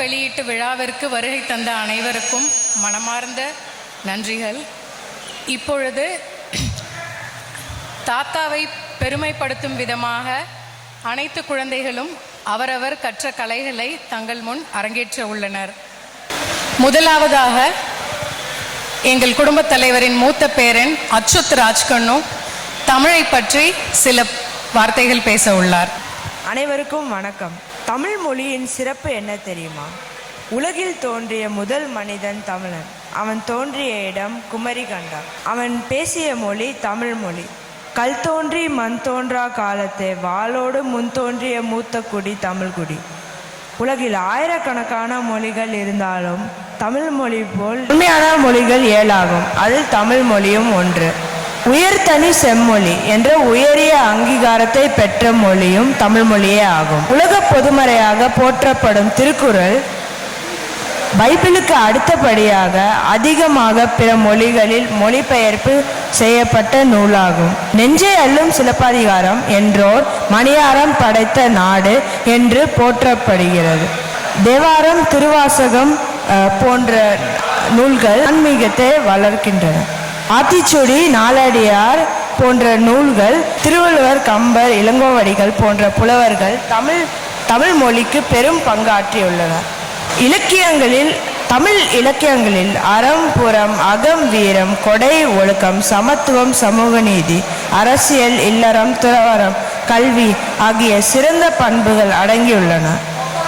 வெளியீட்டு விழாவிற்கு வருகை தந்த அனைவருக்கும் மனமார்ந்த நன்றிகள். இப்பொழுது தாத்தாவை பெருமைப்படுத்தும் விதமாக அனைத்து குழந்தைகளும் அவரவர் கற்ற கலைகளை தங்கள் முன் அரங்கேற்ற உள்ளனர். முதலாவதாக எங்கள் குடும்பத் தலைவரின் மூத்த பேரன் அச்சுத் ராஜ்கண்ணு தமிழை பற்றி சில வார்த்தைகள் பேச உள்ளார். அனைவருக்கும் வணக்கம். தமிழ் மொழியின் சிறப்பு என்ன தெரியுமா? உலகில் தோன்றிய முதல் மனிதன் தமிழன். அவன் தோன்றிய இடம் குமரி கண்டம். அவன் பேசிய மொழி தமிழ் மொழி. கல் தோன்றி மண் தோன்றா காலத்தே வாளோடு முன் தோன்றிய மூத்த குடி தமிழ்குடி. உலகில் ஆயிரக்கணக்கான மொழிகள் இருந்தாலும் தமிழ் மொழி போல் உண்மையான மொழிகள் 7 ஆகும். அதில் தமிழ் மொழியும் ஒன்று. உயர்தனி செம்மொழி என்ற உயரிய அங்கீகாரத்தை பெற்ற மொழியும் தமிழ் மொழியே ஆகும். உலக பொதுமறையாக போற்றப்படும் திருக்குறள் பைபிளுக்கு அடுத்தபடியாக அதிகமாக பிற மொழிகளில் மொழிபெயர்ப்பு செய்யப்பட்ட நூலாகும். நெஞ்சை அள்ளும் சிலப்பதிகாரம் என்றோர் மணியாரம் படைத்த நாடு என்று போற்றப்படுகிறது. தேவாரம், திருவாசகம் போன்ற நூல்கள் ஆன்மீகத்தை வளர்க்கின்றன. ஆத்திச்சூடி, நாலடியார் போன்ற நூல்கள், திருவள்ளுவர், கம்பர், இளங்கோவடிகள் போன்ற புலவர்கள் தமிழ் மொழிக்கு பெரும் பங்காற்றியுள்ளனர். தமிழ் இலக்கியங்களில் அறம், புறம், அகம், வீரம், கொடை, ஒழுக்கம், சமத்துவம், சமூக நீதி, அரசியல், இல்லறம், துறவறம், கல்வி ஆகிய சிறந்த பண்புகள் அடங்கியுள்ளன.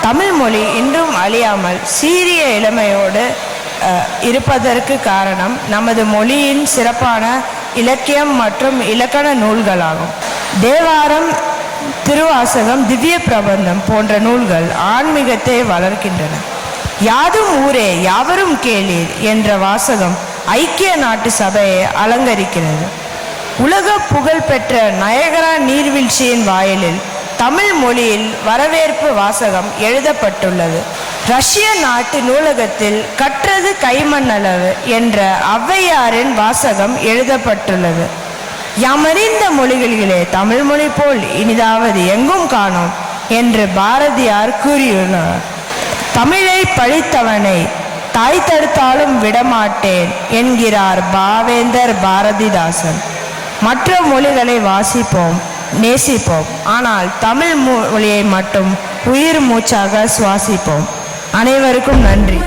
தமிழ் மொழி இன்றும் அழியாமல் சீரிய இளமையோடு இருப்பதற்கு காரணம் நமது மொழியின் சிறப்பான இலக்கியம் மற்றும் இலக்கண நூல்களாகும். தேவாரம், திருவாசகம், திவ்ய பிரபந்தம் போன்ற நூல்கள் ஆன்மீகத்தை வளர்க்கின்றன. யாதும் ஊரே யாவரும் கேளீர் என்ற வாசகம் ஐக்கிய நாட்டு சபையை அலங்கரிக்கிறது. உலக புகழ் பெற்ற நயகரா நீர்வீழ்ச்சியின் வாயிலில் தமிழ் மொழியில் வரவேற்பு வாசகம் எழுதப்பட்டுள்ளது. ரஷ்ய நாட்டு நூலகத்தில் கற்றது கைமண்ணளவு என்ற ஔவையாரின் வாசகம் எழுதப்பட்டுள்ளது. யாமறிந்த மொழிகளிலே தமிழ் மொழி போல் இனிதாவது எங்கும் காணோம் என்று பாரதியார் கூறியுள்ளார். தமிழை பழித்தவனை தாய் தடுத்தாலும் விடமாட்டேன் என்கிறார் பாவேந்தர் பாரதிதாசன். மற்ற மொழிகளை வாசிப்போம், நேசிப்போம், ஆனால் தமிழ் மொழியை மட்டும் உயிர் மூச்சாக சுவாசிப்போம். அனைவருக்கும் நன்றி.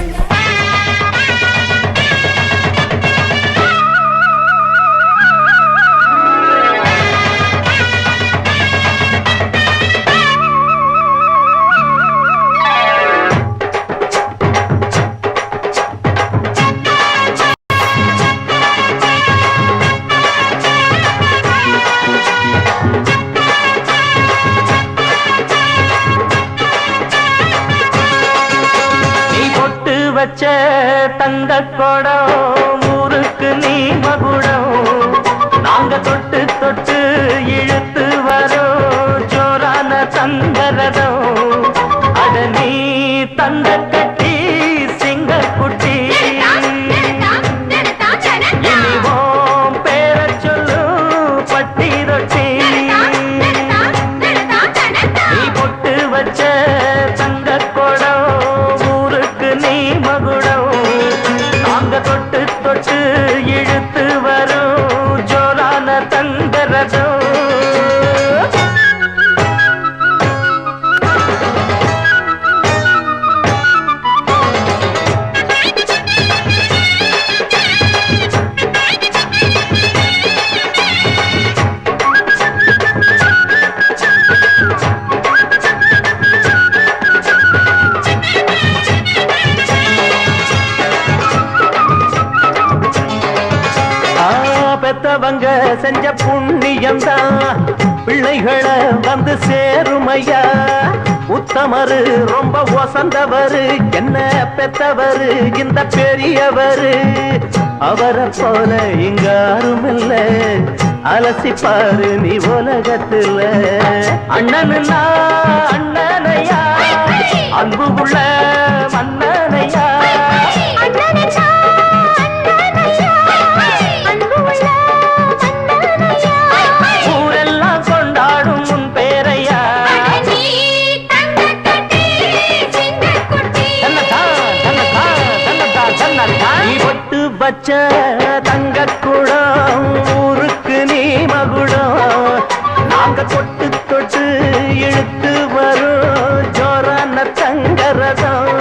வச்ச தங்க கொடம் ஊருக்கு நீ மகுடம். நாங்க தொட்டு தொட்டு இழுத்து வரோம் ஜோரான தங்கரதம். அட நீ தங்க கட்டி சிங்க குட்டி இனிவோம் பேர சொல்லு பட்டி ரொட்டி. நீ பொட்டு வச்ச தங்க கொடம் ஊருக்கு நீ மகுடம். நாங்க தொட்டு தொட்டு இழுத்து வரும் ஜோரான தங்கரதம். பெத்தவங்க செஞ்ச புண்ணியம்தான் பிள்ளைகளை வந்து சேருமையா. உத்தமரு ரொம்ப ஒசந்தவரு, என்ன பெத்தவரு இந்த பெரியவரு. அவரை போல இங்க யாரும் இல்ல, அலசிப்பாரு நீ உலகத்துல. அண்ணனுன்னா அண்ணனையா, அன்பு உள்ள மன்னனையா. ஊரெல்லாம் கொண்டாடும் உன் பேரையா. என்ன வச்ச தங்க குடம் ஊருக்கு நீ மகுடம் நாங்க தொட்டு தொட்டு இழுத்து வரும் ஜோரான தங்கரதம்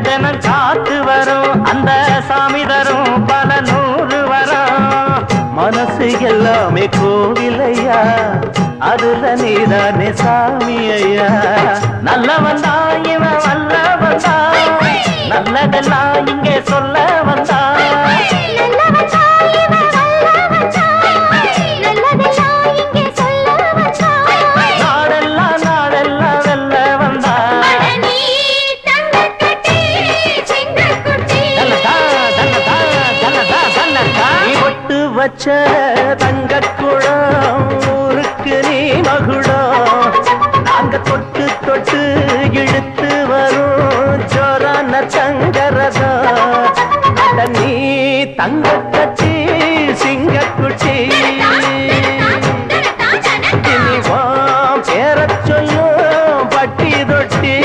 தினம் காத்து வரும் அந்த சாமி தரும் பல நூறு வரும் மனசு எல்லாமே கோவிலையா அதுல நீதானே சாமி ஐயா நல்லவன் தான் இவன் வல்லவன் தான் நல்லதெல்லாம் இங்கே சொல்ல வந்தான் வச்ச தங்க குடம் ஊருக்கு நீ மகுடம் நாங்க தொட்டு தொட்டு இழுத்து வரும் ஜோரான தங்கரதம் அட நீ தங்க கட்சி சிங்கக்குச்சி இனிவாம் பேரச் சொல்லும் பட்டி தொட்டி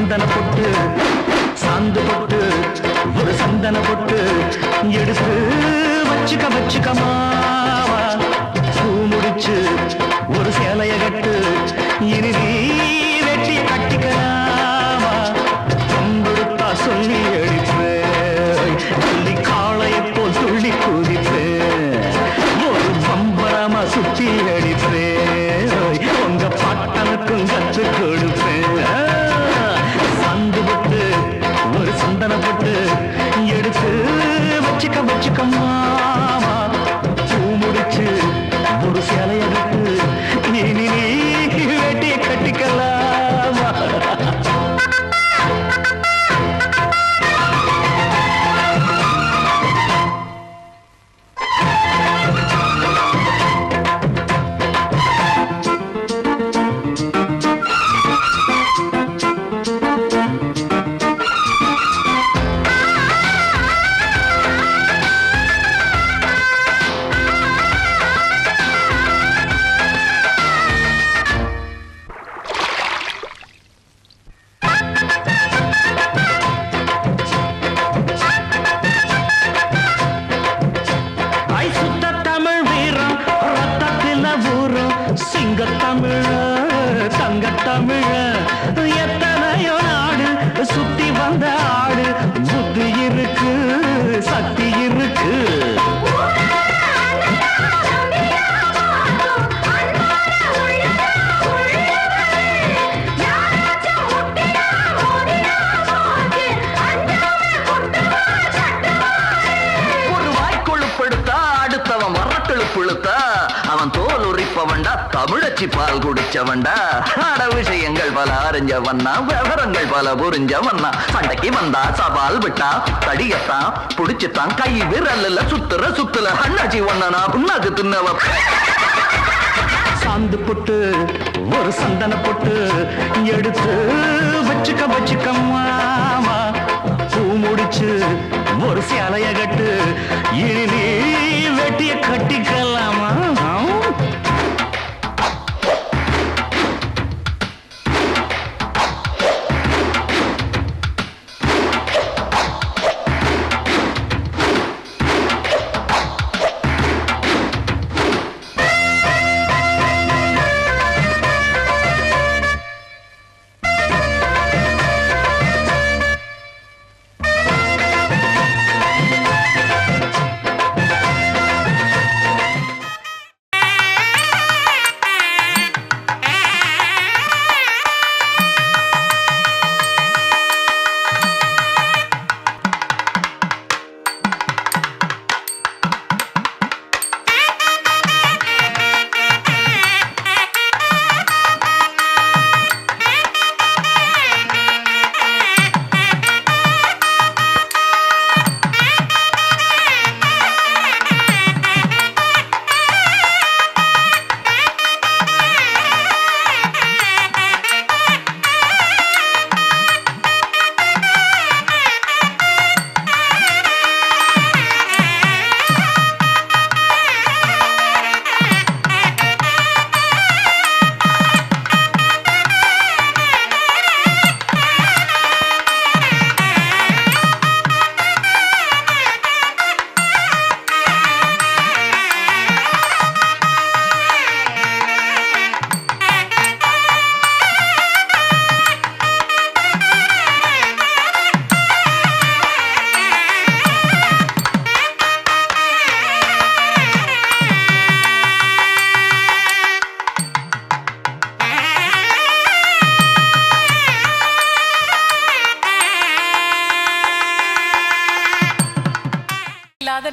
சந்தன பொட்டு சாந்து பொட்டு ஒரு சந்தன பொட்டு எடுத்து வச்சுக்க வச்சுக்கமாவா பூ முடிச்சு ஒரு சேலைய கட்டு இனி நீ வெட்டிய கட்டிக்கலாமா கொடுத்தா சொல்லி அடிப்பேன் சொல்லி காளையை போல் துள்ளி குதிப்பேன் ஒரு பம்பரமா சுத்தி அடிப்பேன் உங்க பாட்டனுக்கும் கத்து கொடுப்பேன் ஒரு சந்தன போட்டு எடுத்து வச்சுக்க வச்சுக்க மாமா பூ முடிச்சு ஒரு சேலைய இனி நீ வேட்டியை கட்டிக்கலாமா சிங்கத்தமிழ தங்கத்தமிழ எத்தனையோ நாடு சுத்தி வந்த ஆடு புத்தி இருக்கு சக்தி இருக்கு ஒரு வாய்க்கொழுப்படுத்தா அடுத்தவன் வரக்கெழுப்புழுத்தா அவன் தோல் உரிப்பவன்டா தமிழச்சி பால் குடிச்சவன்டா அட விஷயங்கள் பல அறிஞ்சவன்னா விவரங்கள் பல புரிஞ்சவன்னா சண்டைக்கு வந்தா சவால் விட்டா தடியத்தான் புடிச்சுத்தான் கை விரல்ல சுத்துற சுத்துல அண்ணாச்சி ஒன்னா புண்ணாக்கு தின்னவ சாந்து பொட்டு ஒரு சந்தன பொட்டு எடுத்து வச்சுக்க வச்சுக்க மாமா பூ முடிச்சு ஒரு சேலைய கட்டு இனி நீ வெட்டிய கட்டிக்கலாமா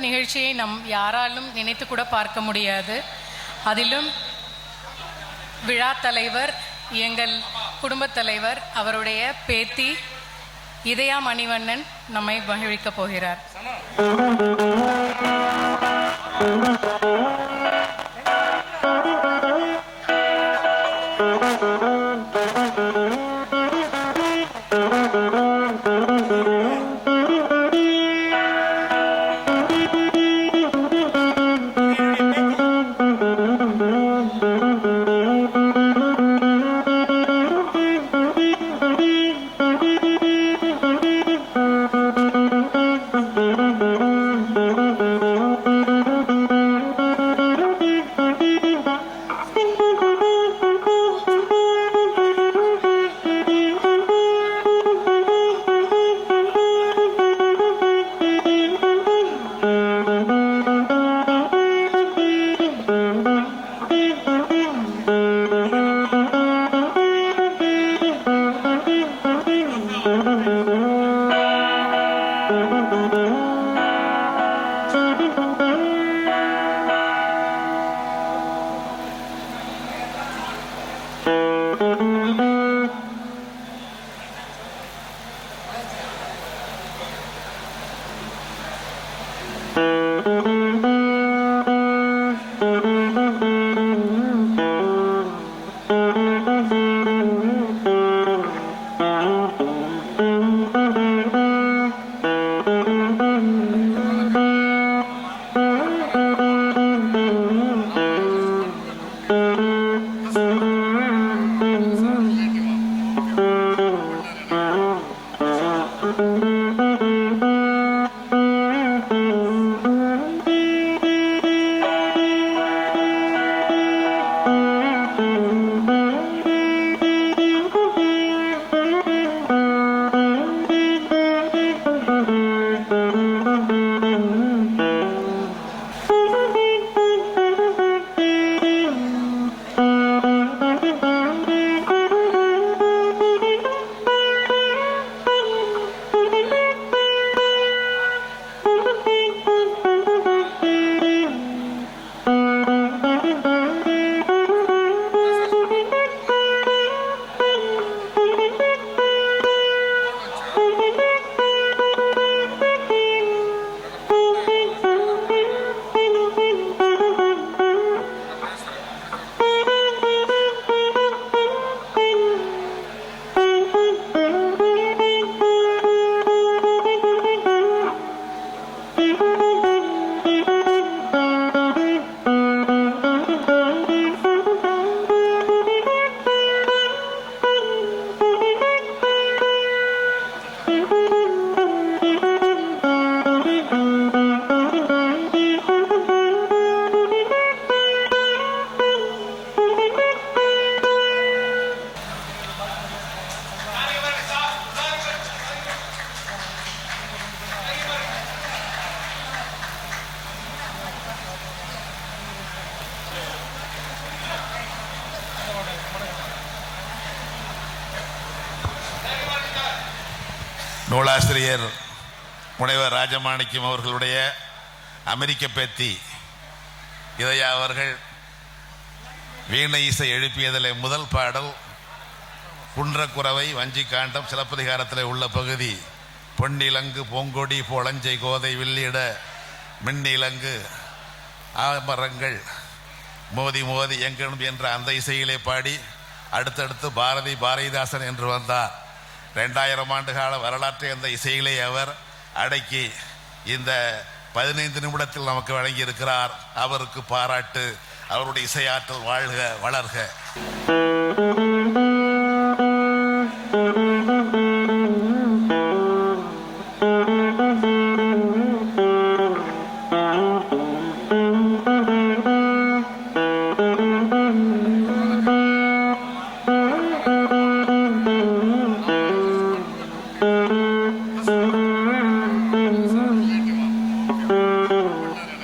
நிகழ்ச்சியை நம் யாராலும் நினைத்து கூட பார்க்க முடியாது. அதிலும் விழா தலைவர், எங்கள் குடும்பத் தலைவர், அவருடைய பேத்தி இதயா மணிவண்ணன் நம்மை மகிழ்விக்கப் போகிறார். நூலாசிரியர் முனைவர் ராஜமாணிக்கம் அவர்களுடைய அமெரிக்க பேத்தி இதயா அவர்கள் வீணை இசை எழுப்பியதில் முதல் பாடல் குன்றக்குறவை வஞ்சிக்காண்டம் சிலப்பதிகாரத்தில் உள்ள பகுதி பொன்னிலங்கு பூங்கொடி பொளஞ்சை கோதை வில்லிட மின்னிலங்கு ஆமரங்கள் மோதி மோதி எங்கணும் என்ற அந்த இசையிலே பாடி அடுத்தடுத்து பாரதிதாசன் என்று வந்தார். 2000 ஆண்டு கால வரலாற்றை அந்த இசையிலே அவர் அடக்கி இந்த 15 நிமிடத்தில் நமக்கு வழங்கி இருக்கிறார். அவருக்கு பாராட்டு. அவருடைய இசையாற்றல் வாழ்க வளர்க.